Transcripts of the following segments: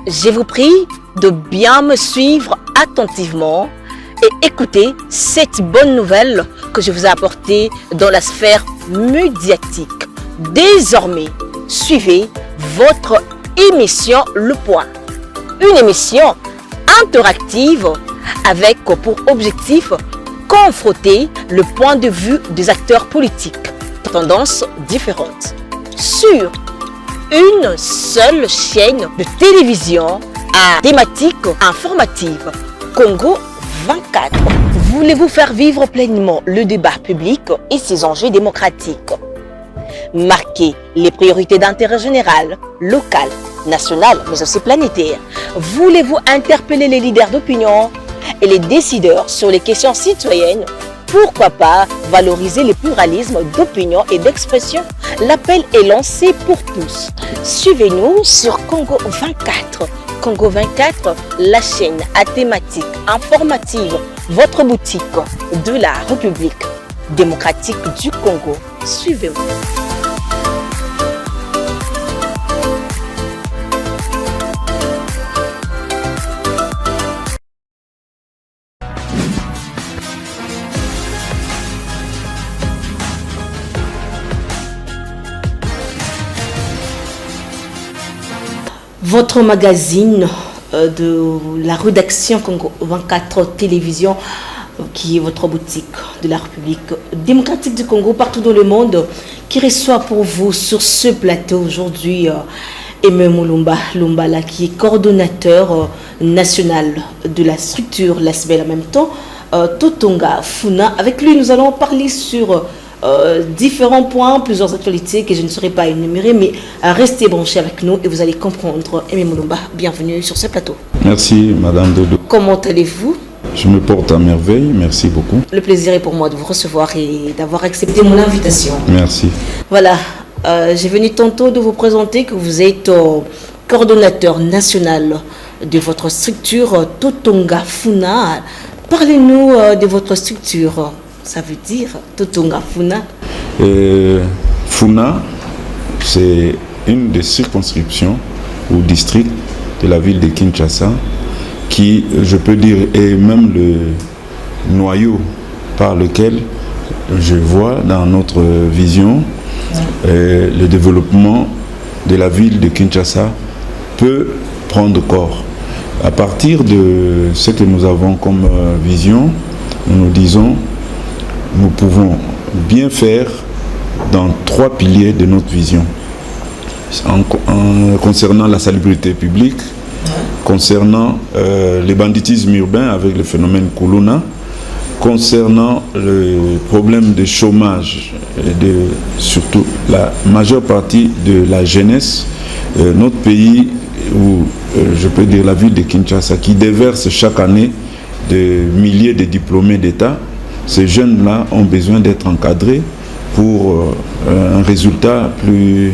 Je vous prie de bien me suivre attentivement et écouter cette bonne nouvelle que je vous ai apportée dans la sphère médiatique. Désormais, suivez votre émission Le Point. Une émission interactive avec pour objectif confronter le point de vue des acteurs politiques, tendances différentes, sur une seule chaîne de télévision à thématique informative, Congo 24. Voulez-vous faire vivre pleinement le débat public et ses enjeux démocratiques? Marquez les priorités d'intérêt général, local, national, mais aussi planétaire. Voulez-vous interpeller les leaders d'opinion et les décideurs sur les questions citoyennes? Pourquoi pas valoriser le pluralisme d'opinion et d'expression? L'appel est lancé pour tous. Suivez-nous sur Congo 24. Congo 24, la chaîne à thématique informative, votre boutique de la République démocratique du Congo. Suivez-vous. Votre magazine de la rédaction Congo 24 Télévision, qui est votre boutique de la République démocratique du Congo partout dans le monde, qui reçoit pour vous sur ce plateau aujourd'hui Aimé Mulumba Lumbala, qui est coordonnateur national de la structure LASBEL en même temps, Totonga Funa. Avec lui, nous allons parler sur différents points, plusieurs actualités que je ne saurais pas énumérer, mais restez branchés avec nous et vous allez comprendre. Aimé Mulumba, bienvenue sur ce plateau. Merci Madame Dodo. Comment allez-vous? Je me porte à merveille, merci beaucoup. Le plaisir est pour moi de vous recevoir et d'avoir accepté mon invitation. Merci. Voilà, j'ai venu tantôt de vous présenter que vous êtes coordonnateur national de votre structure Totonga Funa. Parlez-nous de votre structure. Ça veut dire Totonga Funa. Funa, c'est une des circonscriptions ou districts de la ville de Kinshasa qui, je peux dire, est même le noyau par lequel je vois dans notre vision le développement de la ville de Kinshasa peut prendre corps. À partir de ce que nous avons comme vision, nous nous disons nous pouvons bien faire dans 3 piliers de notre vision. Concernant la salubrité publique, concernant le banditisme urbain avec le phénomène Kuluna, concernant le problème de chômage, et surtout la majeure partie de la jeunesse, notre pays, ou je peux dire la ville de Kinshasa, qui déverse chaque année des milliers de diplômés d'État. Ces jeunes-là ont besoin d'être encadrés pour un résultat plus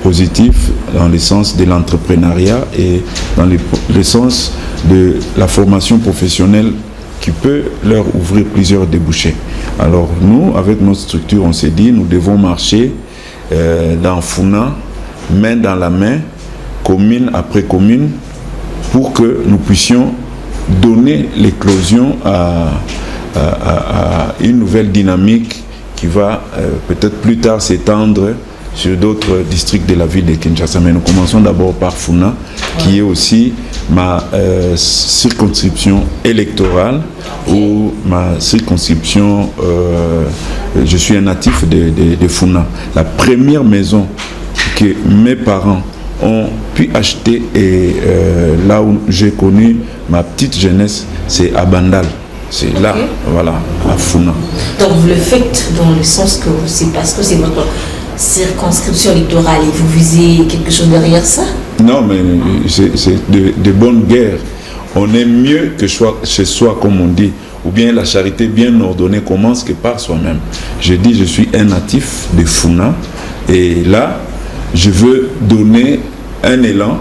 positif dans le sens de l'entrepreneuriat et dans le sens de la formation professionnelle qui peut leur ouvrir plusieurs débouchés. Alors nous, avec notre structure, on s'est dit nous devons marcher dans Funa, main dans la main, commune après commune, pour que nous puissions donner l'éclosion à une nouvelle dynamique qui va peut-être plus tard s'étendre sur d'autres districts de la ville de Kinshasa. Mais nous commençons d'abord par Funa, qui est aussi ma circonscription électorale ou ma circonscription, je suis un natif de Funa. La première maison que mes parents ont pu acheter et là où j'ai connu ma petite jeunesse, c'est à Bandal. C'est là, voilà, à Funa. Donc vous le faites dans le sens que c'est parce que c'est votre circonscription électorale et vous visez quelque chose derrière ça? Non, mais c'est de bonne guerre. On est mieux que chez soi, comme on dit, ou bien la charité bien ordonnée commence que par soi-même. Je dis, je suis un natif de Funa et là, je veux donner un élan.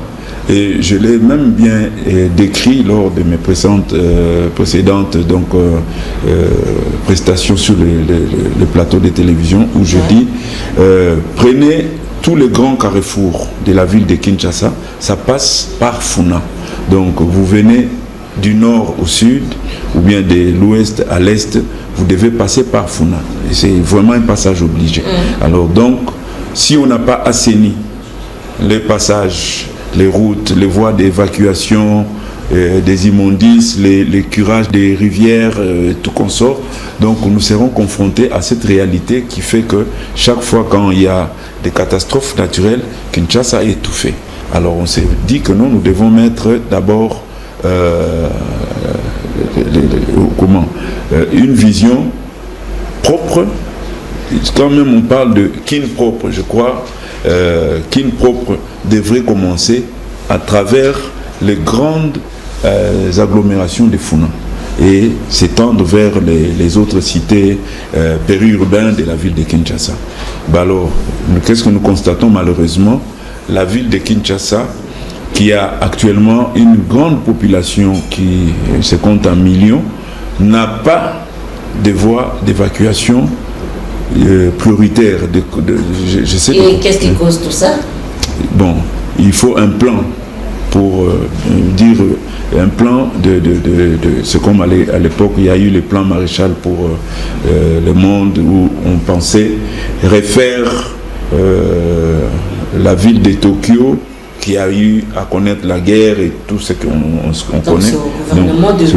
Et je l'ai même bien décrit lors de mes précédentes prestations sur le plateau de télévision où je dis prenez tous les grands carrefours de la ville de Kinshasa, ça passe par Funa. Donc vous venez du nord au sud, ou bien de l'ouest à l'est, vous devez passer par Funa. C'est vraiment un passage obligé. Alors donc, si on n'a pas assaini les passages, les routes, les voies d'évacuation, des immondices, les curages des rivières, tout consort, donc nous serons confrontés à cette réalité qui fait que chaque fois quand il y a des catastrophes naturelles, Kinshasa est étouffé. Alors on s'est dit que non, nous devons mettre d'abord une vision propre. Quand même on parle de kin propre, je crois, kin propre devrait commencer à travers les grandes agglomérations de Funa et s'étendre vers les autres cités périurbaines de la ville de Kinshasa. Alors, qu'est-ce que nous constatons malheureusement? La ville de Kinshasa, qui a actuellement une grande population qui se compte en millions, n'a pas de voies d'évacuation prioritaire. Et qu'est-ce qui cause tout ça? Bon, il faut un plan pour dire un plan c'est comme à l'époque il y a eu le plan Maréchal pour le monde où on pensait refaire la ville de Tokyo qui a eu à connaître la guerre et tout ce qu'on connaît. C'est au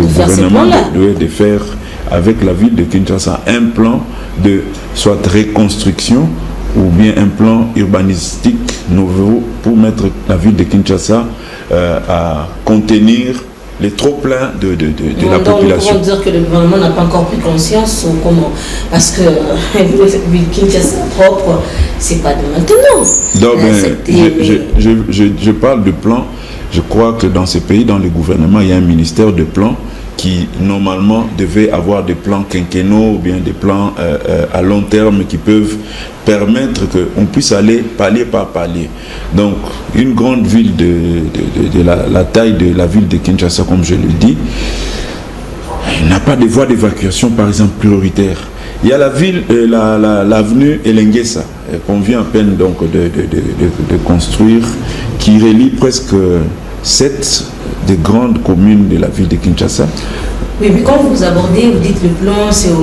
gouvernement de faire avec la ville de Kinshasa un plan de soit reconstruction ou bien un plan urbanistique nouveau pour mettre la ville de Kinshasa à contenir les trop-pleins de la population. On peut dire que le gouvernement n'a pas encore pris conscience ou comment? Parce que Kinshasa propre, c'est pas de maintenant. Donc, je parle de plan. Je crois que dans ces pays, dans le gouvernement, il y a un ministère de plan qui normalement devait avoir des plans quinquennaux ou bien des plans à long terme qui peuvent permettre qu'on puisse aller palier par palier. Donc une grande ville de la taille de la ville de Kinshasa, comme je le dis, n'a pas de voie d'évacuation par exemple prioritaire. Il y a la ville, l'avenue Elengesa, qu'on vient à peine donc de construire, qui relie presque 7 des grandes communes de la ville de Kinshasa. Oui, mais quand vous abordez, vous dites le plan, c'est au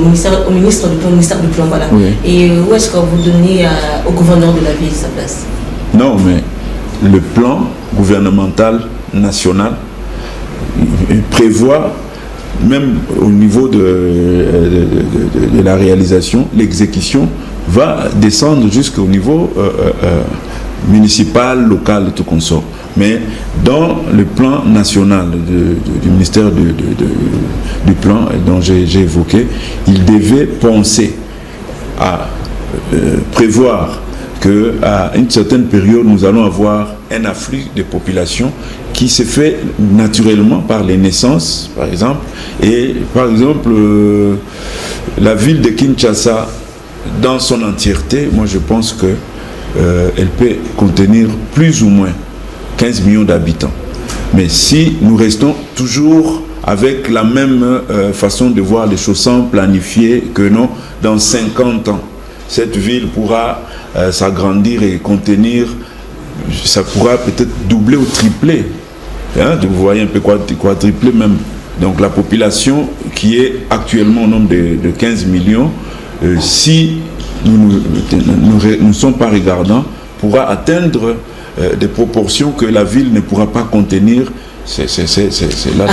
ministre du plan, voilà. Oui. Et où est-ce que vous donnez au gouverneur de la ville sa place? Non, mais le plan gouvernemental national prévoit, même au niveau de la réalisation, l'exécution va descendre jusqu'au niveau municipal, local, tout consort. Mais dans le plan national du ministère du plan dont j'ai évoqué, il devait penser à prévoir qu'à une certaine période, nous allons avoir un afflux de population qui se fait naturellement par les naissances, par exemple. Et par exemple, la ville de Kinshasa, dans son entièreté, moi je pense que elle peut contenir plus ou moins 15 millions d'habitants. Mais si nous restons toujours avec la même façon de voir les choses sans planifier que non, dans 50 ans, cette ville pourra s'agrandir et contenir, ça pourra peut-être doubler ou tripler. Hein, vous voyez un peu quadrupler même. Donc la population qui est actuellement au nombre de 15 millions, si nous ne sommes pas regardants, pourra atteindre des proportions que la ville ne pourra pas contenir. C'est là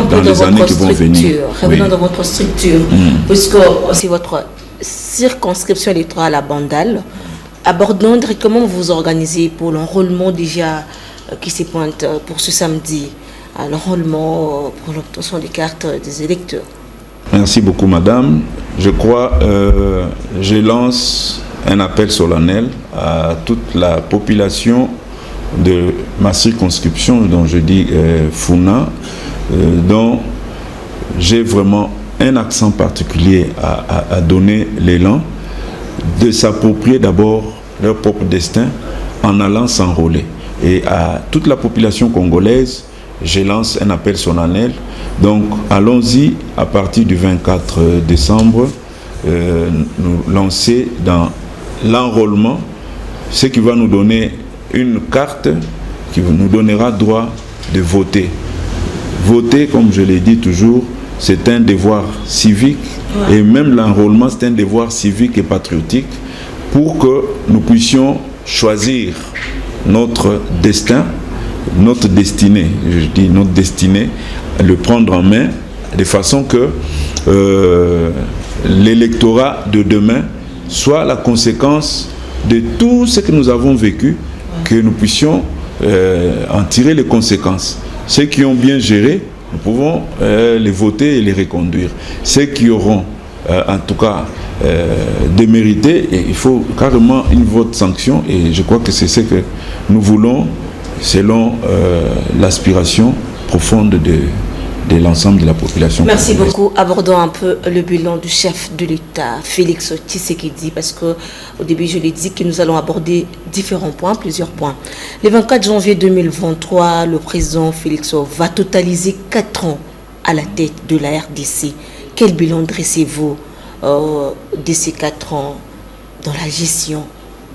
dans les années qui vont venir. Revenons dans votre structure, puisque c'est votre circonscription électorale à Bandal. Abordons comment vous vous organisez pour l'enrôlement déjà qui se pointe pour ce samedi, l'enrôlement pour l'obtention des cartes des électeurs. Merci beaucoup, madame. Je crois je lance un appel solennel à toute la population de ma circonscription, dont je dis Funa, dont j'ai vraiment un accent particulier à donner l'élan de s'approprier d'abord leur propre destin en allant s'enrôler. Et à toute la population congolaise, je lance un appel solennel. Donc allons-y à partir du 24 décembre, nous lancer dans l'enrôlement ce qui va nous donner une carte qui nous donnera droit de voter. Voter, comme je l'ai dit toujours, c'est un devoir civique, et même l'enrôlement, c'est un devoir civique et patriotique pour que nous puissions choisir notre destin, notre destinée, je dis notre destinée, le prendre en main, de façon que l'électorat de demain soit la conséquence de tout ce que nous avons vécu, que nous puissions en tirer les conséquences. Ceux qui ont bien géré, nous pouvons les voter et les reconduire. Ceux qui auront, en tout cas, démérité, et il faut carrément une vote sanction, et je crois que c'est ce que nous voulons, selon l'aspiration profonde de l'ensemble de la population. Merci beaucoup. Abordons un peu le bilan du chef de l'État, Félix Tshisekedi, parce qu'au début, je l'ai dit que nous allons aborder différents points, plusieurs points. Le 24 janvier 2023, le président Félix va totaliser 4 ans à la tête de la RDC. Quel bilan dressez-vous de ces 4 ans dans la gestion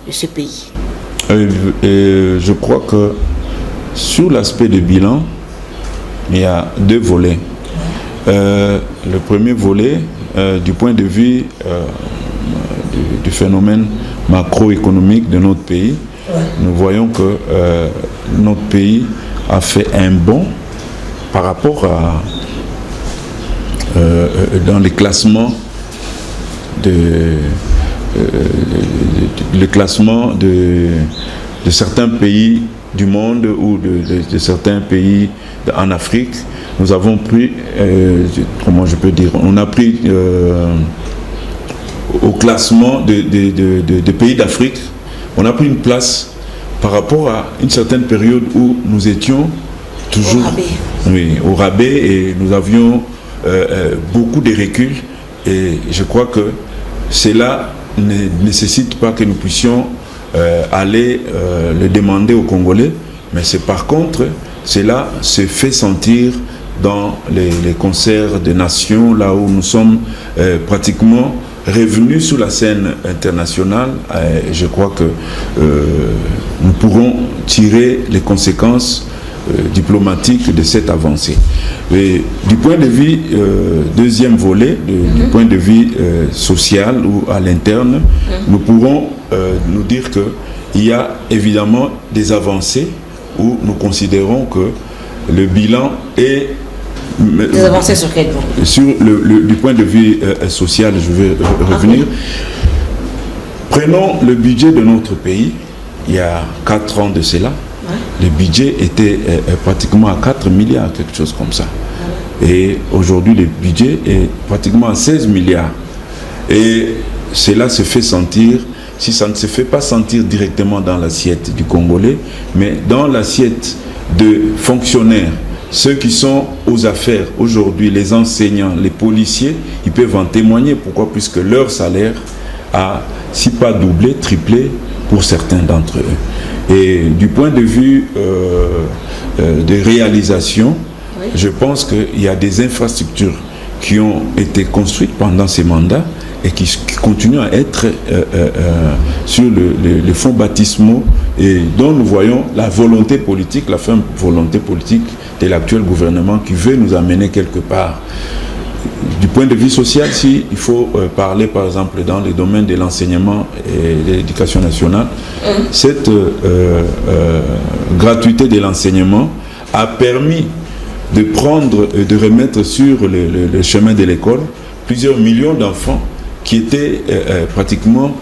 de ce pays? Je crois que sur l'aspect du bilan, il y a 2 volets. Le premier volet, du point de vue du phénomène macroéconomique de notre pays, nous voyons que notre pays a fait un bond par rapport à dans les classements de certains pays du monde ou de certains pays en Afrique. Nous avons pris, comment je peux dire, on a pris au classement des pays d'Afrique, on a pris une place par rapport à une certaine période où nous étions toujours au rabais, et nous avions beaucoup de recul, et je crois que cela ne nécessite pas que nous puissions aller le demander aux Congolais, mais c'est par contre, cela se fait sentir dans les concerts des nations, là où nous sommes pratiquement revenus sur la scène internationale. Je crois que nous pourrons tirer les conséquences diplomatiques de cette avancée. Et du point de vue, deuxième volet, du point de vue social ou à l'interne, nous pourrons nous dire qu'il y a évidemment des avancées où nous considérons que le bilan est... Des avancées sur quel point? Sur du point de vue social, je vais revenir. Prenons le budget de notre pays, il y a 4 ans de cela. Le budget était pratiquement à 4 milliards, quelque chose comme ça. Et aujourd'hui, le budget est pratiquement à 16 milliards. Et cela se fait sentir, si ça ne se fait pas sentir directement dans l'assiette du Congolais, mais dans l'assiette de fonctionnaires, ceux qui sont aux affaires aujourd'hui, les enseignants, les policiers, ils peuvent en témoigner. Pourquoi? Puisque leur salaire a, si pas doublé, triplé pour certains d'entre eux. Et du point de vue de réalisation, je pense qu'il y a des infrastructures qui ont été construites pendant ces mandats et qui continuent à être sur les fonds baptismaux, et dont nous voyons la volonté politique, la ferme volonté politique de l'actuel gouvernement qui veut nous amener quelque part. Du point de vue social, si il faut parler par exemple dans les domaines de l'enseignement et de l'éducation nationale, cette gratuité de l'enseignement a permis de prendre et de remettre sur le chemin de l'école plusieurs millions d'enfants qui étaient pratiquement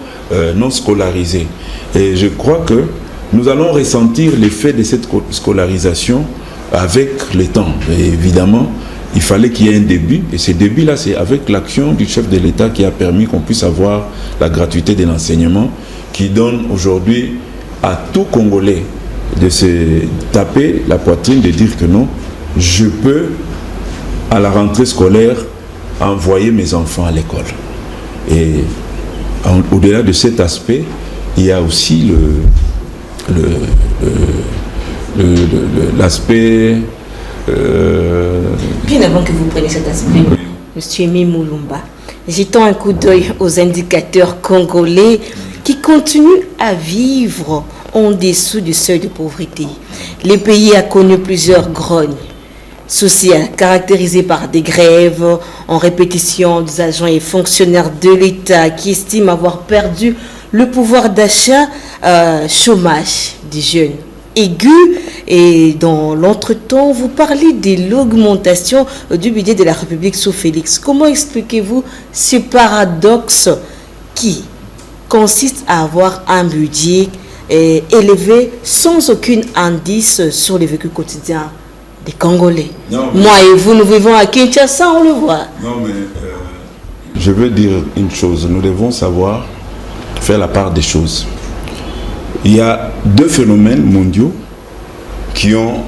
non scolarisés. Et je crois que nous allons ressentir l'effet de cette scolarisation avec le temps. Et évidemment, il fallait qu'il y ait un début, et ce début-là, c'est avec l'action du chef de l'État qui a permis qu'on puisse avoir la gratuité de l'enseignement, qui donne aujourd'hui à tout Congolais de se taper la poitrine, de dire que non, je peux, à la rentrée scolaire, envoyer mes enfants à l'école. Et au-delà de cet aspect, il y a aussi l'aspect... Bien avant que vous preniez cet aspect, Monsieur Mimulumba, jetons un coup d'œil aux indicateurs congolais qui continuent à vivre en dessous du seuil de pauvreté. Le pays a connu plusieurs grognes sociales caractérisées par des grèves en répétition des agents et fonctionnaires de l'État qui estiment avoir perdu le pouvoir d'achat, chômage des jeunes aigu. Et dans l'entretemps, vous parlez de l'augmentation du budget de la République sous Félix. Comment expliquez-vous ce paradoxe qui consiste à avoir un budget élevé sans aucun indice sur le vécu quotidien des Congolais? Moi et vous, nous vivons à Kinshasa, on le voit. Non, mais je veux dire une chose. Nous devons savoir faire la part des choses. Il y a deux phénomènes mondiaux qui ont,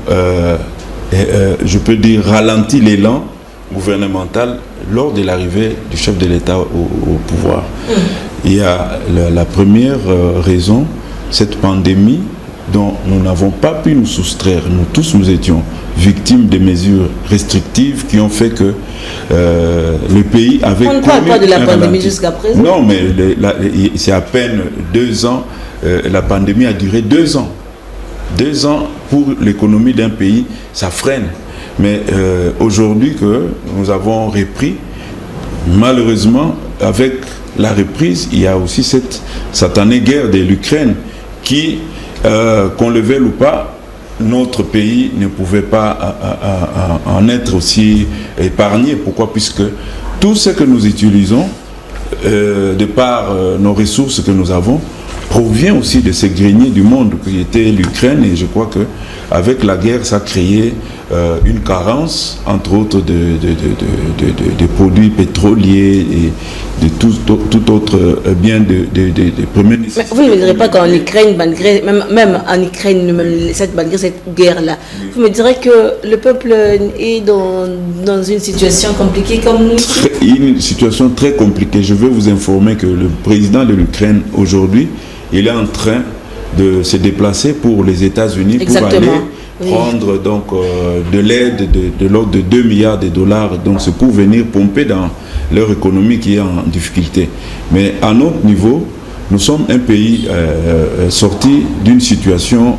je peux dire, ralenti l'élan gouvernemental lors de l'arrivée du chef de l'État au pouvoir. Il y a la première raison, cette pandémie dont nous n'avons pas pu nous soustraire. Nous tous, nous étions victimes des mesures restrictives qui ont fait que le pays avait... On ne parle pas de la pandémie jusqu'à présent. Non, mais c'est à peine 2 ans. La pandémie a duré 2 ans. 2 ans pour l'économie d'un pays, ça freine. Mais aujourd'hui que nous avons repris, malheureusement, avec la reprise, il y a aussi cette satanée guerre de l'Ukraine qui, qu'on le veuille ou pas, notre pays ne pouvait pas en être aussi épargné. Pourquoi? Puisque tout ce que nous utilisons, de par nos ressources que nous avons, provient aussi de ces greniers du monde qui était l'Ukraine. Et je crois que avec la guerre, ça a créé une carence, entre autres, de produits pétroliers et de tout autre bien de première nécessité. Vous ne me direz pas qu'en Ukraine, malgré, même en Ukraine, malgré cette guerre-là, vous me direz que le peuple est dans une situation compliquée comme nous? Une situation très compliquée. Je veux vous informer que le président de l'Ukraine, aujourd'hui, il est en train de se déplacer pour les États-Unis pour aller prendre donc de l'aide de l'ordre de 2 milliards de dollars. Donc c'est pour venir pomper dans leur économie qui est en difficulté. Mais à notre niveau, nous sommes un pays sorti d'une situation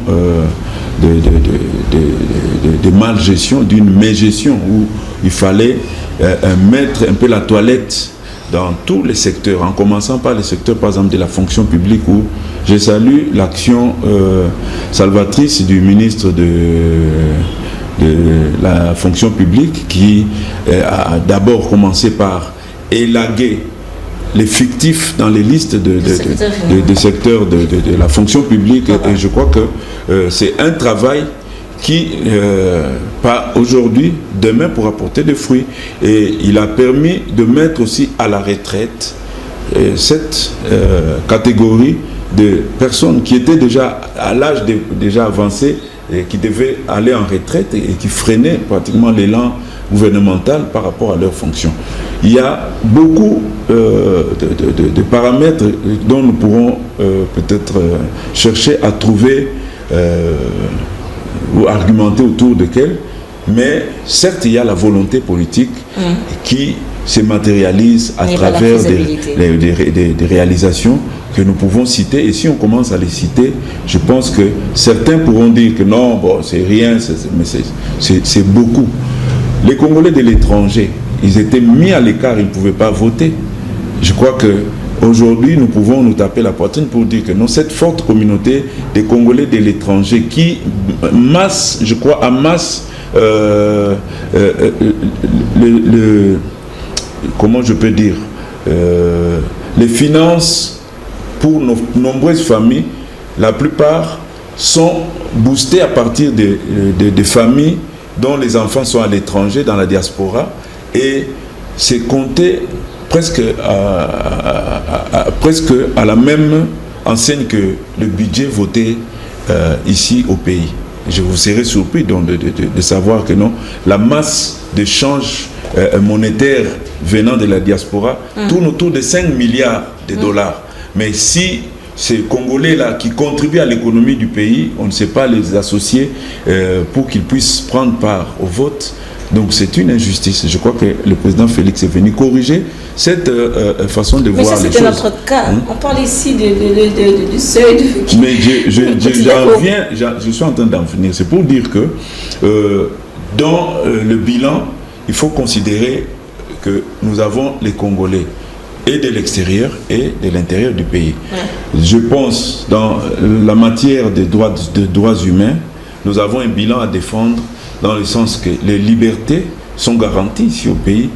de malgestion, d'une mégestion où il fallait mettre un peu la toilette dans tous les secteurs, en commençant par les secteurs, par exemple, de la fonction publique, où je salue l'action salvatrice du ministre de la fonction publique, qui a d'abord commencé par élaguer les fictifs dans les listes des secteurs de la fonction publique. Et je crois que c'est un travail qui, pas aujourd'hui, demain pourra porter des fruits. Et il a permis de mettre aussi à la retraite cette catégorie de personnes qui étaient déjà à l'âge déjà avancé et qui devaient aller en retraite et qui freinaient pratiquement l'élan gouvernemental par rapport à leurs fonctions. Il y a beaucoup de paramètres dont nous pourrons peut-être chercher à trouver ou argumenter autour desquels, mais certes il y a la volonté politique qui se matérialise à travers des réalisations que nous pouvons citer. Et si on commence à les citer, je pense que certains pourront dire que non, bon, c'est rien, mais c'est beaucoup. Les Congolais de l'étranger, ils étaient mis à l'écart, ils ne pouvaient pas voter. Je crois que aujourd'hui, nous pouvons nous taper la poitrine pour dire que non, cette forte communauté des Congolais de l'étranger qui masse, je crois, amasse comment je peux dire, les finances pour nos nombreuses familles, la plupart sont boostées à partir de familles dont les enfants sont à l'étranger, dans la diaspora, et c'est compté presque à la même enseigne que le budget voté ici au pays. Je vous serais surpris donc de savoir que non, la masse d'échanges monétaires venant de la diaspora tourne autour de 5 milliards de dollars. Mais si ces Congolais-là qui contribuent à l'économie du pays, on ne sait pas les associer pour qu'ils puissent prendre part au vote, Donc c'est une injustice. Je crois que le président Félix est venu corriger cette façon de voir les choses. Mais ça, c'était notre cas. On parle ici du seuil. Mais je suis en train d'en finir. C'est pour dire que dans le bilan, il faut considérer que nous avons les Congolais et de l'extérieur et de l'intérieur du pays. Ouais. Je pense, dans la matière des droits humains, nous avons un bilan à défendre dans le sens que les libertés sont garanties ici au pays.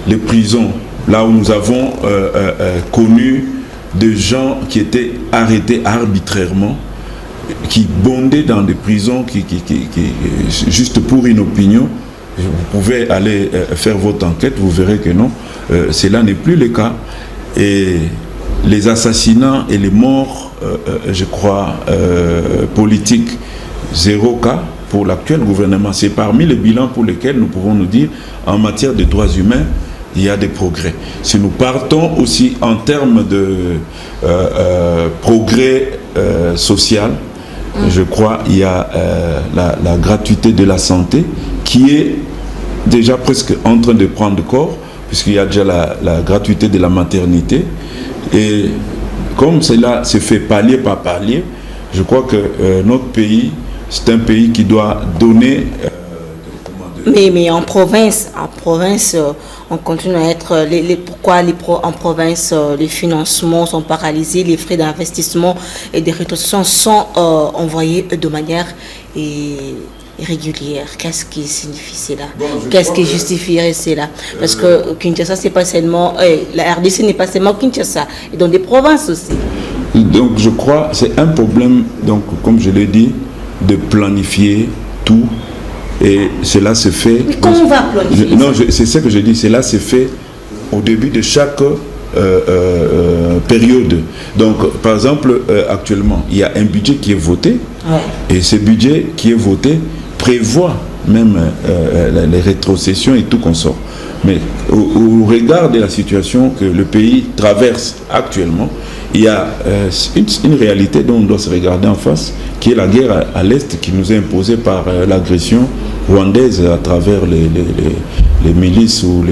Les prisons, là où nous avons connu des gens qui étaient arrêtés arbitrairement, qui bondaient dans des prisons juste pour une opinion. Vous pouvez aller faire votre enquête, vous verrez que non, cela n'est plus le cas. Et les assassinats et les morts, je crois, politiques, 0 cas pour l'actuel gouvernement. C'est parmi les bilans pour lesquels nous pouvons nous dire, en matière de droits humains, il y a des progrès. Si nous partons aussi en termes de progrès social, je crois qu'il y a la gratuité de la santé qui est déjà presque en train de prendre corps, puisqu'il y a déjà la gratuité de la maternité. Et comme cela se fait palier par palier, je crois que notre pays, c'est un pays qui doit donner... Mais en province, on continue à être... Pourquoi en province, les financements sont paralysés, les frais d'investissement et des rétrocessions sont envoyés de manière irrégulière? Qu'est-ce qui signifie cela? Qu'est-ce qui justifierait cela? Parce que Kinshasa, c'est pas seulement... la RDC n'est pas seulement Kinshasa, et dans des provinces aussi. Donc je crois que c'est un problème, donc, comme je l'ai dit, de planifier tout. Et cela se fait... Mais comment on va planifier? Non, c'est ce que je dis. Cela se fait au début de chaque période. Donc, par exemple, actuellement, il y a un budget qui est voté. Ouais. Et ce budget qui est voté prévoit même les rétrocessions et tout qu'on sort. Mais au regard de la situation que le pays traverse actuellement, il y a une réalité dont on doit se regarder en face, qui est la guerre à l'Est qui nous est imposée par l'agression rwandaise à travers les milices ou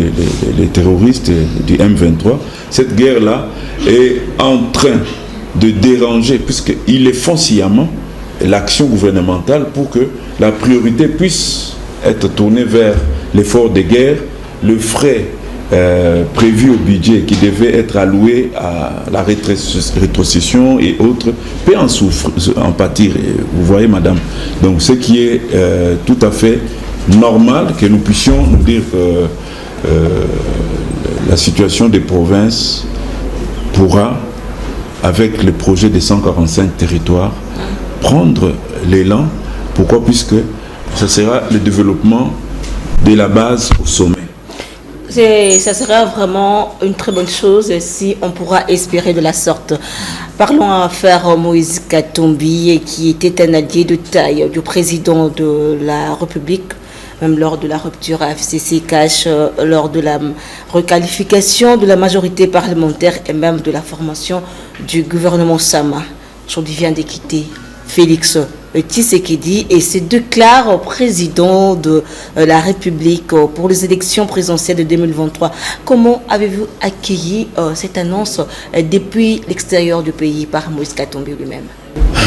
les terroristes du M23. Cette guerre-là est en train de déranger, puisqu'ils les font sciemment, l'action gouvernementale pour que la priorité puisse être tournée vers l'effort de guerre, le frais prévu au budget qui devait être alloué à la rétrocession et autres peut en pâtir, vous voyez madame. Donc ce qui est tout à fait normal que nous puissions nous dire que la situation des provinces pourra, avec le projet des 145 territoires, prendre l'élan. Pourquoi? Puisque ce sera le développement de la base au sommet. Ça sera vraiment une très bonne chose si on pourra espérer de la sorte. Parlons à Frère Moïse Katumbi, qui était un allié de taille du président de la République, même lors de la rupture à FCC-Cash, lors de la requalification de la majorité parlementaire et même de la formation du gouvernement Sama. Aujourd'hui vient de quitter Félix Tshisekedi et se déclare président de la République pour les élections présidentielles de 2023. Comment avez-vous accueilli cette annonce depuis l'extérieur du pays par Moïse Katumbi lui-même?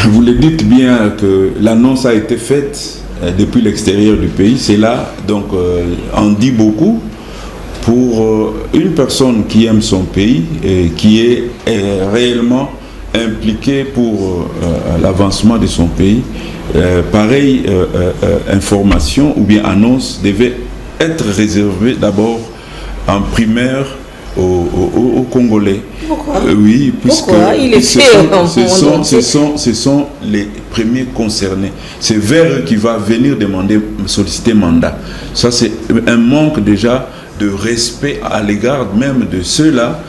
Vous le dites bien que l'annonce a été faite depuis l'extérieur du pays. C'est là, donc, en dit beaucoup pour une personne qui aime son pays et qui est réellement impliqué pour l'avancement de son pays. Pareille information ou bien annonce devait être réservée d'abord en primaire aux Congolais. Pourquoi? Oui, puisque ce sont les premiers concernés. C'est vers eux qui va venir solliciter mandat. Ça, c'est un manque déjà de respect à l'égard même de ceux-là.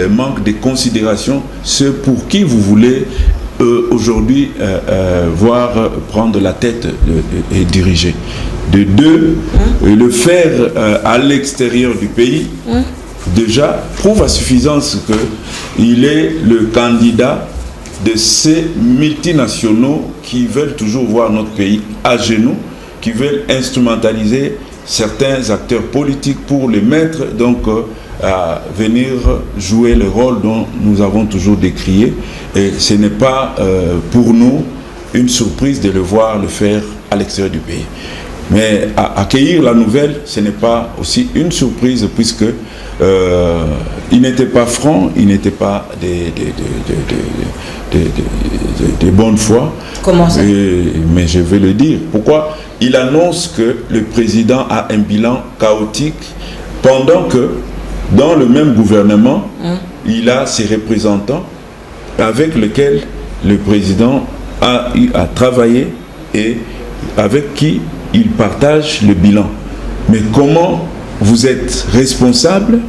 Manque de considération, ceux pour qui vous voulez aujourd'hui voir prendre la tête et diriger. De deux, le faire à l'extérieur du pays, déjà prouve à suffisance qu'il est le candidat de ces multinationaux qui veulent toujours voir notre pays à genoux, qui veulent instrumentaliser certains acteurs politiques pour les mettre donc à venir jouer le rôle dont nous avons toujours décrié. Et ce n'est pas pour nous une surprise de le voir le faire à l'extérieur du pays. Mais accueillir la nouvelle, ce n'est pas aussi une surprise puisque il n'était pas franc, il n'était pas de bonne foi. Comment ça? Mais je vais le dire. Pourquoi? Il annonce que le président a un bilan chaotique pendant que dans le même gouvernement, il a ses représentants avec lesquels le président a eu à travailler et avec qui il partage le bilan. Mais comment vous êtes responsable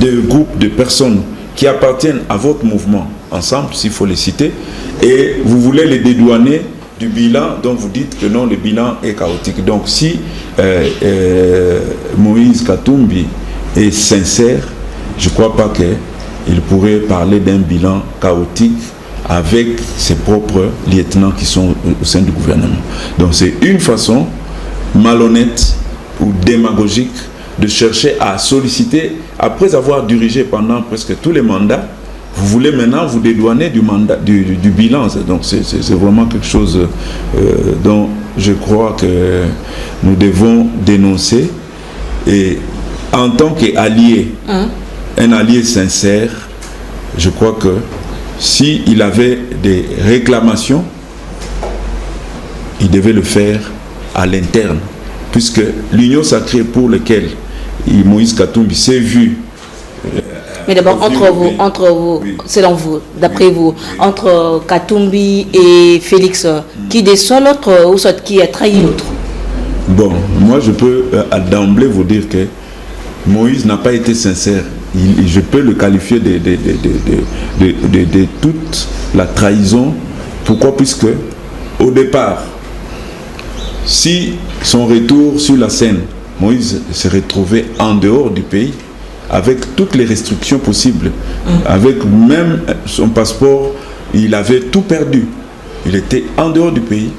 de groupes de personnes qui appartiennent à votre mouvement, ensemble, s'il faut les citer, et vous voulez les dédouaner du bilan dont vous dites que non, le bilan est chaotique. Donc si Moïse Katumbi est sincère, je ne crois pas qu'il pourrait parler d'un bilan chaotique avec ses propres lieutenants qui sont au sein du gouvernement. Donc c'est une façon malhonnête ou démagogique de chercher à solliciter, après avoir dirigé pendant presque tous les mandats, vous voulez maintenant vous dédouaner du bilan. Donc c'est vraiment quelque chose dont je crois que nous devons dénoncer. Et en tant qu'allié, un allié sincère, je crois que s'il avait des réclamations, il devait le faire à l'interne, puisque l'union sacrée pour laquelle Moïse Katumbi s'est vu. Mais d'abord, entre vous, oui. Selon vous, d'après vous, entre Katumbi et Félix, qui déçoit l'autre ou soit qui a trahi l'autre? Bon, moi je peux d'emblée vous dire que Moïse n'a pas été sincère. Je peux le qualifier de toute la trahison. Pourquoi? Puisque au départ, si son retour sur la scène, Moïse se retrouvait en dehors du pays, avec toutes les restrictions possibles, avec même son passeport, il avait tout perdu. Il était en dehors du pays,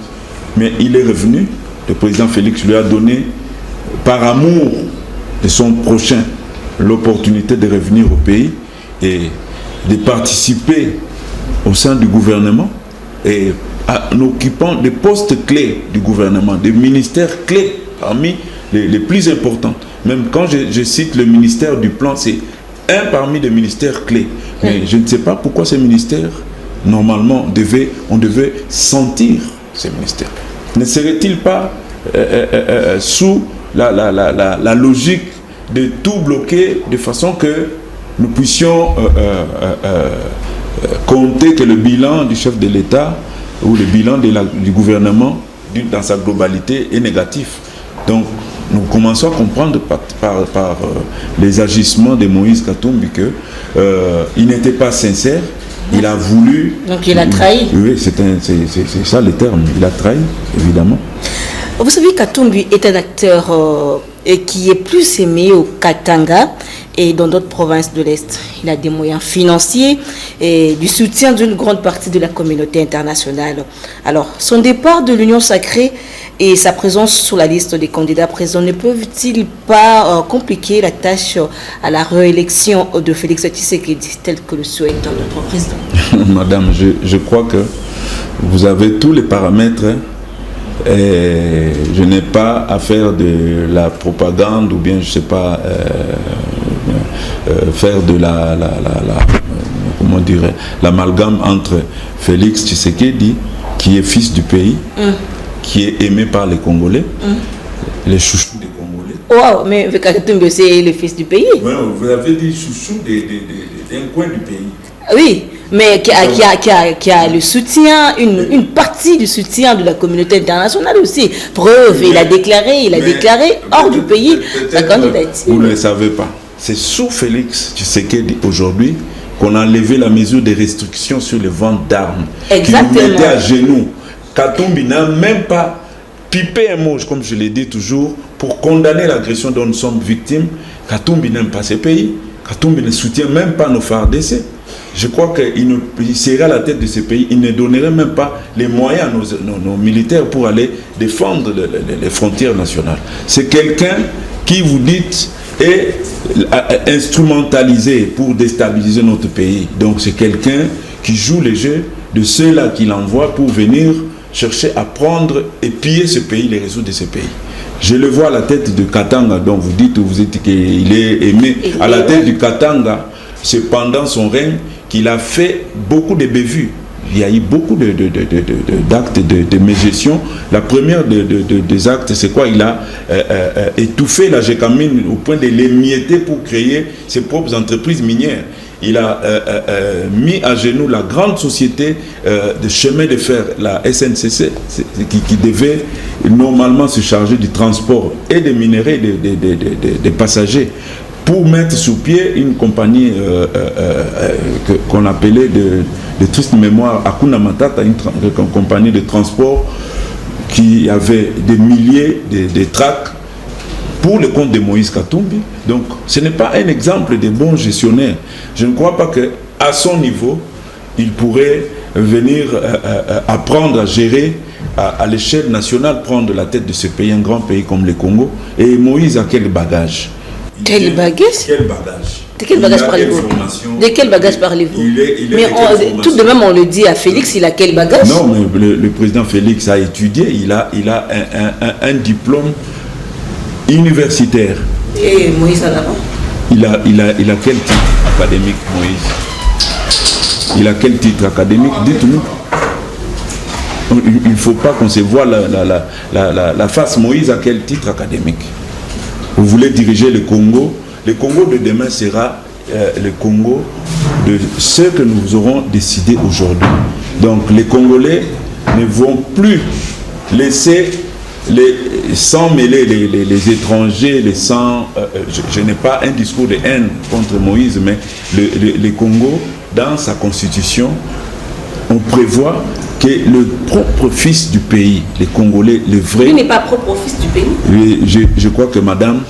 mais il est revenu. Le président Félix lui a donné, par amour de son prochain, l'opportunité de revenir au pays et de participer au sein du gouvernement et en occupant des postes clés du gouvernement, des ministères clés parmi les plus importants. Même quand je cite le ministère du plan, c'est un parmi les ministères clés. Mais je ne sais pas pourquoi ces ministères, normalement, on devait sentir ces ministères. Ne serait-il pas sous la logique de tout bloquer de façon que nous puissions compter que le bilan du chef de l'État ou le bilan du gouvernement dans sa globalité est négatif. Donc nous commençons à comprendre par les agissements de Moïse Katumbi qu'il n'était pas sincère, il a voulu... Donc il a trahi. Oui, c'est ça le terme, il a trahi, évidemment. Vous savez, Katumbi est un acteur qui est plus aimé au Katanga et dans d'autres provinces de l'Est. Il a des moyens financiers et du soutien d'une grande partie de la communauté internationale. Alors, son départ de l'Union sacrée et sa présence sur la liste des candidats présents ne peuvent-ils pas compliquer la tâche à la réélection de Félix Tshisekedi, tel que le souhaite notre président? Madame, je crois que vous avez tous les paramètres. Et je n'ai pas à faire de la propagande ou bien je sais pas faire de comment dirais l'amalgame entre Félix Tshisekedi qui est fils du pays, qui est aimé par les Congolais, les chouchous des Congolais. Wow, mais Katumbi c'est le fils du pays. Ouais, vous avez dit chouchou d'un coin du pays. Oui, mais qui a le soutien, une partie du soutien de la communauté internationale aussi. Preuve, il a déclaré hors du pays sa candidature. Vous ne le savez pas. C'est sous Félix Tshisekedi aujourd'hui qu'on a levé la mesure des restrictions sur les ventes d'armes. Exactement. Qui nous mettait à genoux. Katumbi n'a même pas pipé un mot, comme je l'ai dit toujours, pour condamner l'agression dont nous sommes victimes. Katumbi n'aime pas ces pays. Katumbi ne soutient même pas nos FARDC. je crois qu'il serait à la tête de ce pays, il ne donnerait même pas les moyens à nos militaires pour aller défendre les frontières nationales. C'est quelqu'un qui, vous dites, est instrumentalisé pour déstabiliser notre pays. Donc c'est quelqu'un qui joue les jeux de ceux-là qu'il envoie pour venir chercher à prendre et piller ce pays, les ressources de ce pays. Je le vois à la tête de Katanga, dont vous dites qu'il est aimé. À la tête du Katanga, c'est pendant son règne qu'il a fait beaucoup de bévues. Il y a eu beaucoup d'actes de mégestion. La première des actes, c'est quoi? Il a étouffé la Gécamine au point de l'émietter pour créer ses propres entreprises minières. Il a mis à genoux la grande société de chemin de fer, la SNCC, qui devait normalement se charger du transport et des minéraux des passagers, pour mettre sous pied une compagnie qu'on appelait de triste mémoire Hakuna Matata, une compagnie de transport qui avait des milliers de tracts pour le compte de Moïse Katumbi. Donc ce n'est pas un exemple de bon gestionnaire. Je ne crois pas qu'à son niveau, il pourrait venir apprendre à gérer à l'échelle nationale, prendre la tête de ce pays, un grand pays comme le Congo. Et Moïse a quel bagage? Quel bagage? Quel bagage? De quel bagage parlez-vous? De quel bagage parlez-vous? Mais tout de même, on le dit à Félix, il a quel bagage? Non, mais le président Félix a étudié, il a un diplôme universitaire. Et Moïse en a? Il a quel titre académique, Moïse? Il a quel titre académique? Dites-nous. Il ne faut pas qu'on se voit la face. Moïse a quel titre académique? Vous voulez diriger le Congo? Le Congo de demain sera le Congo de ce que nous aurons décidé aujourd'hui. Donc les Congolais ne vont plus laisser sans mêler les étrangers, je n'ai pas un discours de haine contre Moïse, mais le Congo, dans sa constitution, on prévoit que le propre fils du pays, les Congolais, le vrai... Il n'est pas propre fils du pays. Je crois que madame,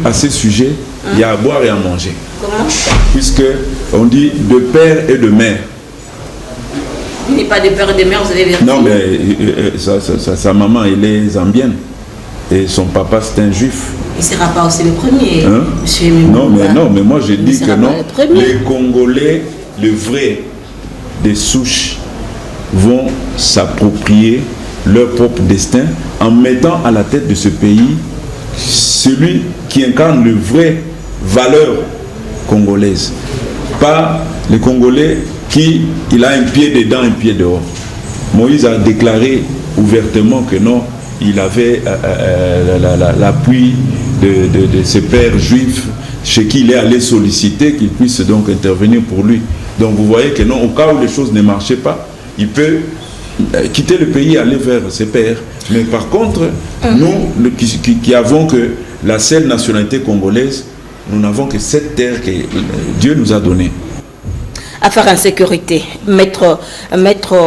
à ces sujets, il y a à boire et à manger. Comment? Puisque on dit de père et de mère. Il n'est pas de père et de mère, vous avez vérifié? Non, mais sa maman, elle est zambienne. Et son papa, c'est un juif. Il ne sera pas aussi le premier, hein? Monsieur Non, mais moi, je dis que non. Les Congolais, le vrai, des souches, vont s'approprier leur propre destin en mettant à la tête de ce pays celui qui incarne le vrai valeur congolaise. Pas les Congolais il a un pied dedans, un pied dehors. Moïse a déclaré ouvertement que non, il avait l'appui de ses pères juifs chez qui il est allé solliciter qu'il puisse donc intervenir pour lui. Donc vous voyez que non, au cas où les choses ne marchaient pas, il peut quitter le pays et aller vers ses pères. Mais par contre, nous qui avons que la seule nationalité congolaise, nous n'avons que cette terre que Dieu nous a donnée. Affaire insécurité, mettre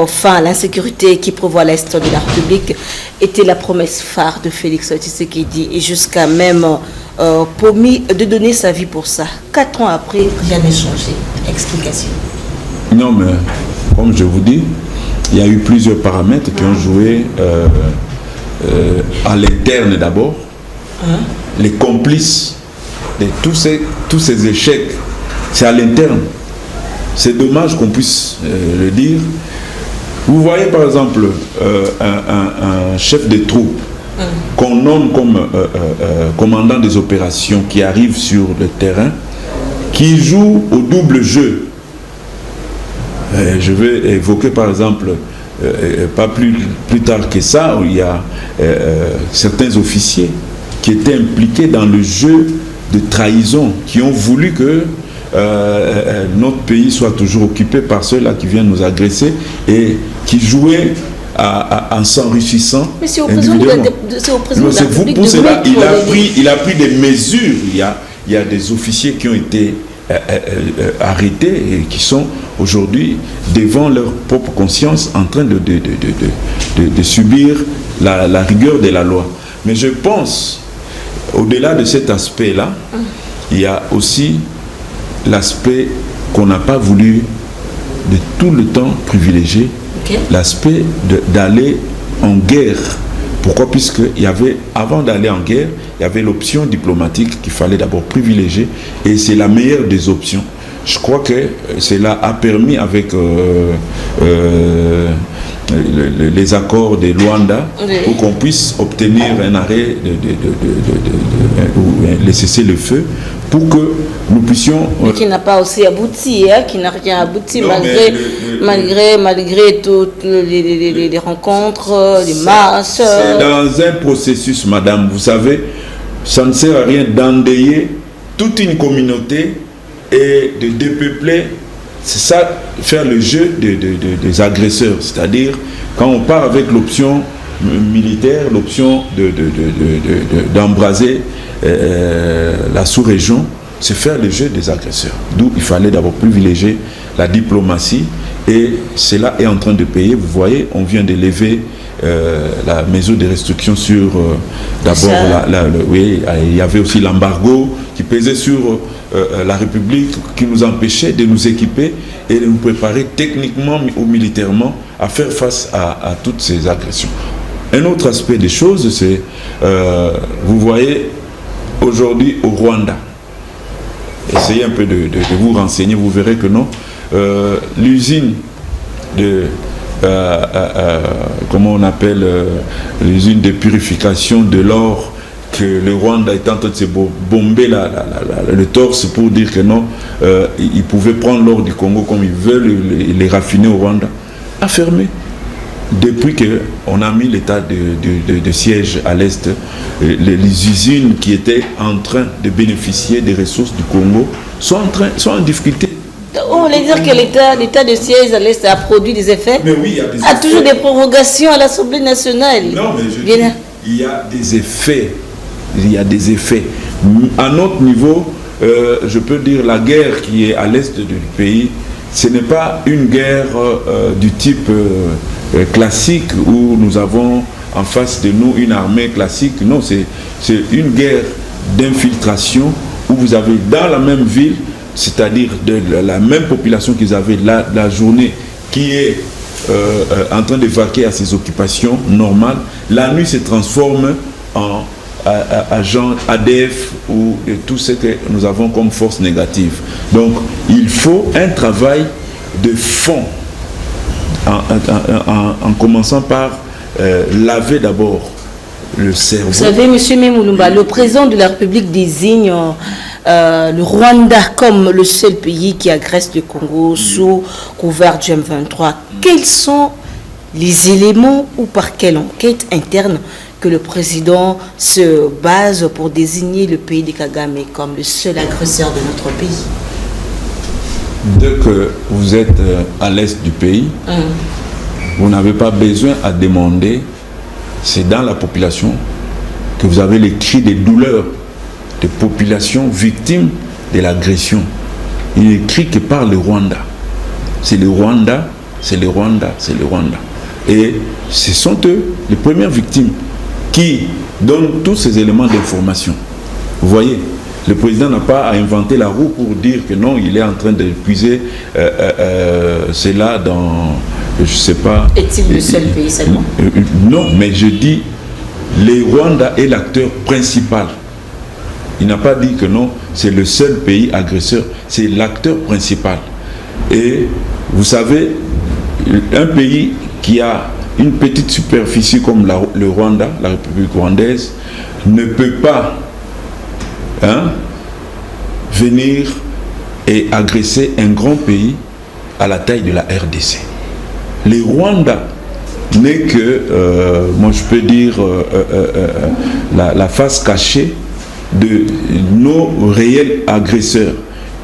fin à l'insécurité qui prévoit l'Est de la République était la promesse phare de Félix Tshisekedi et jusqu'à même promis de donner sa vie pour ça. 4 ans après, rien n'est changé. Explication. Non, mais comme je vous dis, il y a eu plusieurs paramètres qui ont joué à l'interne d'abord. Les complices de tous ces échecs, c'est à l'interne. C'est dommage qu'on puisse le dire. Vous voyez par exemple un chef de troupe qu'on nomme comme commandant des opérations qui arrive sur le terrain, qui joue au double jeu. Je vais évoquer par exemple, pas plus tard que ça, où il y a certains officiers qui étaient impliqués dans le jeu de trahison, qui ont voulu que notre pays soit toujours occupé par ceux-là qui viennent nous agresser et qui jouaient en s'enrichissant. Mais c'est au président de la République pour cela, il a pris des mesures. Il y a des officiers qui ont été arrêtés et qui sont aujourd'hui devant leur propre conscience en train de subir la rigueur de la loi. Mais je pense, au-delà de cet aspect-là, il y a aussi l'aspect qu'on n'a pas voulu de tout le temps privilégier l'aspect d'aller en guerre. Pourquoi? Puisqu'il y avait, avant d'aller en guerre, il y avait l'option diplomatique qu'il fallait d'abord privilégier, et c'est la meilleure des options. Je crois que cela a permis, avec les accords de Luanda, pour qu'on puisse obtenir un arrêt de cessez-le-feu, pour que nous puissions... Mais qui n'a pas aussi abouti, qui n'a rien abouti, non, malgré toutes les rencontres, les marches. C'est dans un processus, madame, vous savez, ça ne sert à rien d'endeuiller toute une communauté et de dépeupler. C'est ça, faire le jeu des agresseurs. C'est-à-dire, quand on part avec l'option militaire, l'option d'embraser la sous-région, c'est faire le jeu des agresseurs. D'où il fallait d'abord privilégier la diplomatie, et cela est en train de payer. Vous voyez, on vient de lever la mesure de restriction sur d'abord oui, il y avait aussi l'embargo qui pesait sur la République, qui nous empêchait de nous équiper et de nous préparer techniquement ou militairement à faire face à toutes ces agressions. Un autre aspect des choses, c'est vous voyez aujourd'hui au Rwanda, essayez un peu de vous renseigner, vous verrez que non, l'usine de comment on appelle l'usine de purification de l'or, que le Rwanda est en train de se bomber le torse pour dire que non, ils pouvaient prendre l'or du Congo comme ils veulent, les raffiner au Rwanda, a fermé. Depuis qu'on a mis l'état de siège à l'Est, les usines qui étaient en train de bénéficier des ressources du Congo sont en difficulté. On voulait dire que l'état de siège à l'Est a produit des effets. Mais oui, il y a des effets. Toujours des prorogations à l'Assemblée nationale. Non, mais je dis, il y a des effets. Il y a des effets. À notre niveau, je peux dire la guerre qui est à l'Est du pays, ce n'est pas une guerre du type classique où nous avons en face de nous une armée classique. Non, c'est une guerre d'infiltration où vous avez dans la même ville, c'est-à-dire de la même population qu'ils avaient la journée, qui est en train de vaquer à ses occupations normales, la nuit se transforme en agent ADF ou tout ce que nous avons comme force négative. Donc il faut un travail de fond en commençant par laver d'abord le cerveau. Vous savez, M. Memulumba, le président de la République désigne le Rwanda comme le seul pays qui agresse le Congo sous couvert du M23. Quels sont les éléments ou par quelle enquête interne que le président se base pour désigner le pays de Kagame comme le seul agresseur de notre pays? Dès que vous êtes à l'est du pays, vous n'avez pas besoin à demander. C'est dans la population que vous avez les cris de douleur des populations victimes de l'agression. Il est écrit que par le Rwanda. C'est le Rwanda, c'est le Rwanda, c'est le Rwanda. Et ce sont eux les premières victimes qui donnent tous ces éléments d'information. Vous voyez, le président n'a pas à inventer la roue pour dire que non, il est en train d'épuiser cela dans, je ne sais pas... Est-il le seul pays seulement? Non, mais je dis, le Rwanda est l'acteur principal. Il n'a pas dit que non, c'est le seul pays agresseur, c'est l'acteur principal. Et vous savez, un pays qui a une petite superficie comme le Rwanda, la République rwandaise, ne peut pas venir et agresser un grand pays à la taille de la RDC. Le Rwanda n'est que, moi je peux dire, la face cachée de nos réels agresseurs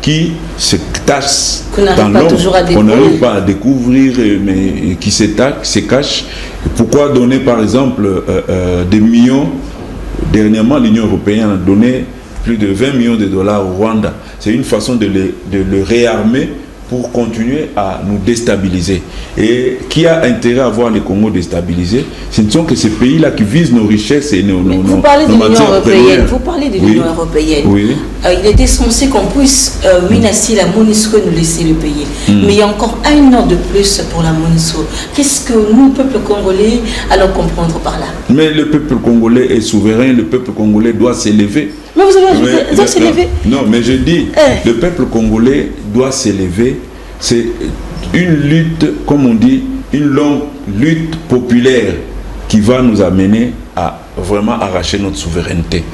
qui se tassent dans l'ombre, qu'on n'arrive pas à découvrir, mais qui se cachent. Pourquoi donner par exemple des millions? Dernièrement, l'Union européenne a donné plus de 20 millions de dollars au Rwanda. C'est une façon de le réarmer pour continuer à nous déstabiliser. Et qui a intérêt à voir le Congo déstabilisé? Ce ne sont que ces pays-là qui visent nos richesses et nos Vous parlez de l'Union européenne. Vous parlez de l'Union Oui. européenne. Oui. Il était censé qu'on puisse menacer la MONUSCO et nous laisser le payer. Mais il y a encore 1 an de plus pour la MONUSCO. Qu'est-ce que nous, peuple congolais, allons comprendre par là? Mais le peuple congolais est souverain, le peuple congolais doit s'élever. Mais vous avez ajouté, doit s'élever. Non, mais je dis, le peuple congolais doit s'élever. C'est une lutte, comme on dit, une longue lutte populaire qui va nous amener à vraiment arracher notre souveraineté.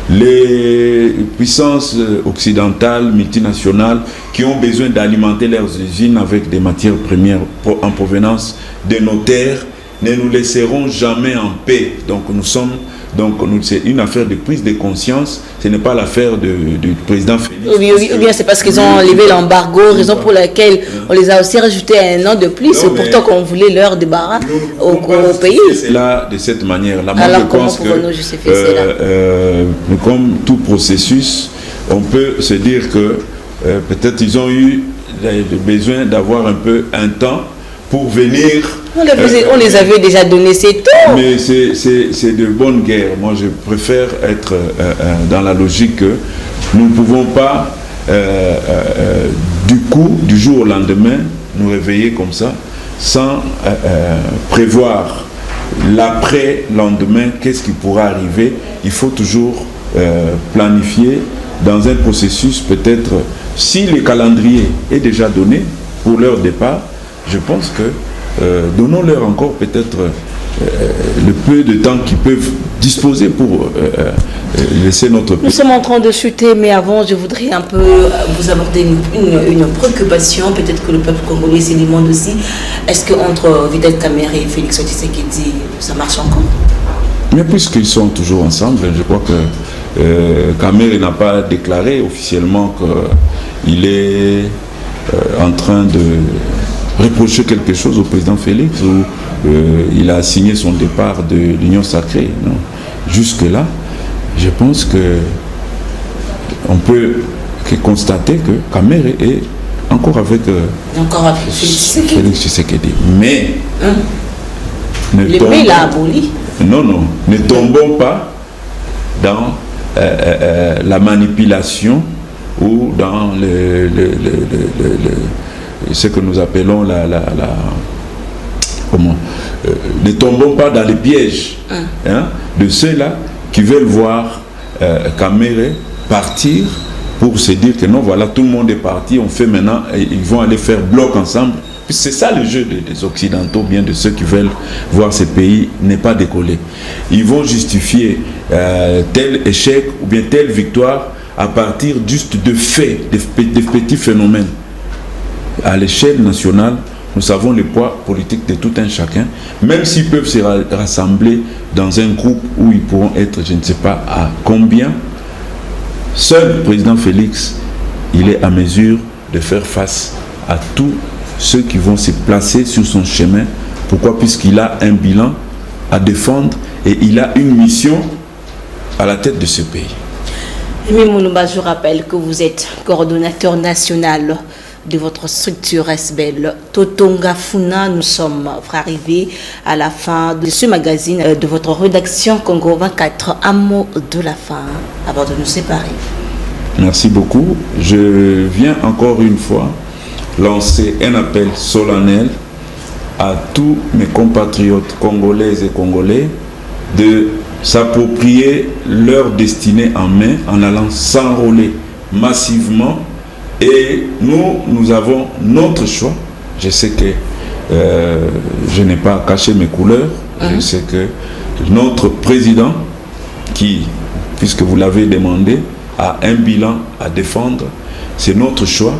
Les puissances occidentales, multinationales, qui ont besoin d'alimenter leurs usines avec des matières premières en provenance de nos terres, ne nous laisseront jamais en paix. Donc c'est une affaire de prise de conscience, ce n'est pas l'affaire du président Félix. Ou bien c'est parce qu'ils ont levé l'embargo, raison pour laquelle on les a aussi rajouté 1 an de plus, pourtant qu'on voulait leur débarras au pays. C'est là de cette manière-là. Alors comment pouvons-nous justifier cela? Comme tout processus, on peut se dire que peut-être ils ont eu besoin d'avoir un peu un temps pour venir. On les avait déjà donné ces temps. Mais c'est de bonne guerre. Moi, je préfère être dans la logique que nous ne pouvons pas, du jour au lendemain, nous réveiller comme ça, sans prévoir l'après-lendemain, qu'est-ce qui pourra arriver. Il faut toujours planifier dans un processus, peut-être, si le calendrier est déjà donné pour leur départ, je pense que donnons-leur encore peut-être le peu de temps qu'ils peuvent disposer pour laisser notre pays. Nous sommes en train de chuter, mais avant, je voudrais un peu vous aborder une préoccupation. Peut-être que le peuple congolais se demande aussi. Est-ce qu'entre Vital Kamerhe et Félix Tshisekedi, ça marche encore? Mais puisqu'ils sont toujours ensemble, je crois que Kamerhe n'a pas déclaré officiellement qu'il est en train de reprocher quelque chose au président Félix, ou il a signé son départ de l'Union sacrée. Jusque-là, je pense que on peut constater que Kamerhe est encore avec Félix Tshisekedi. Mais il a aboli. Non, ne tombons pas dans la manipulation ou dans ce que nous appelons ne tombons pas dans les pièges de ceux-là qui veulent voir Kamerhe partir pour se dire que non, voilà, tout le monde est parti, on fait maintenant, et ils vont aller faire bloc ensemble. C'est ça le jeu des Occidentaux, bien de ceux qui veulent voir ces pays n'est pas décoller. Ils vont justifier tel échec ou bien telle victoire à partir juste de faits, de petits phénomènes. À l'échelle nationale, nous savons le poids politique de tout un chacun, même s'ils peuvent se rassembler dans un groupe où ils pourront être, je ne sais pas à combien, seul le président Félix, il est à mesure de faire face à tous ceux qui vont se placer sur son chemin. Pourquoi? Puisqu'il a un bilan à défendre et il a une mission à la tête de ce pays. Aimé Mulumba, je rappelle que vous êtes coordonnateur national de votre structure SBL Totonga Funa. Nous sommes arrivés à la fin de ce magazine de votre rédaction Congo 24. Un mot de la fin avant de nous séparer. Merci beaucoup. Je viens encore une fois lancer un appel solennel à tous mes compatriotes congolaises et congolais de s'approprier leur destinée en main en allant s'enrôler massivement. Et nous avons notre choix. Je sais que je n'ai pas caché mes couleurs. Je sais que notre président, qui, puisque vous l'avez demandé, a un bilan à défendre, c'est notre choix.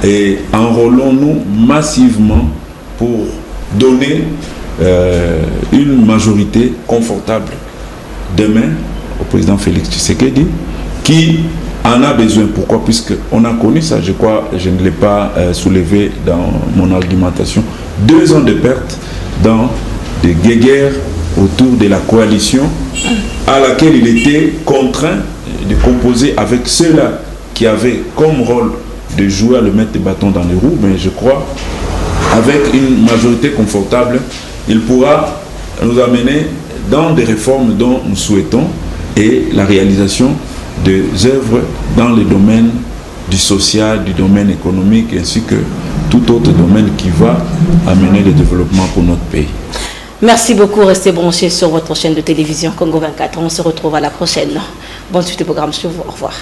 Et enrôlons-nous massivement pour donner une majorité confortable demain au président Félix Tshisekedi, qui en a besoin. Pourquoi? Puisqu'on a connu ça, je crois, je ne l'ai pas soulevé dans mon argumentation, 2 ans de perte dans des guéguerres autour de la coalition à laquelle il était contraint de composer avec ceux-là qui avaient comme rôle de jouer à le mettre des bâtons dans les roues, mais je crois, avec une majorité confortable, il pourra nous amener dans des réformes dont nous souhaitons et la réalisation des œuvres dans les domaines du social, du domaine économique, ainsi que tout autre domaine qui va amener le développement pour notre pays. Merci beaucoup. Restez branchés sur votre chaîne de télévision Congo 24. On se retrouve à la prochaine. Bonne suite du programme sur vous. Au revoir.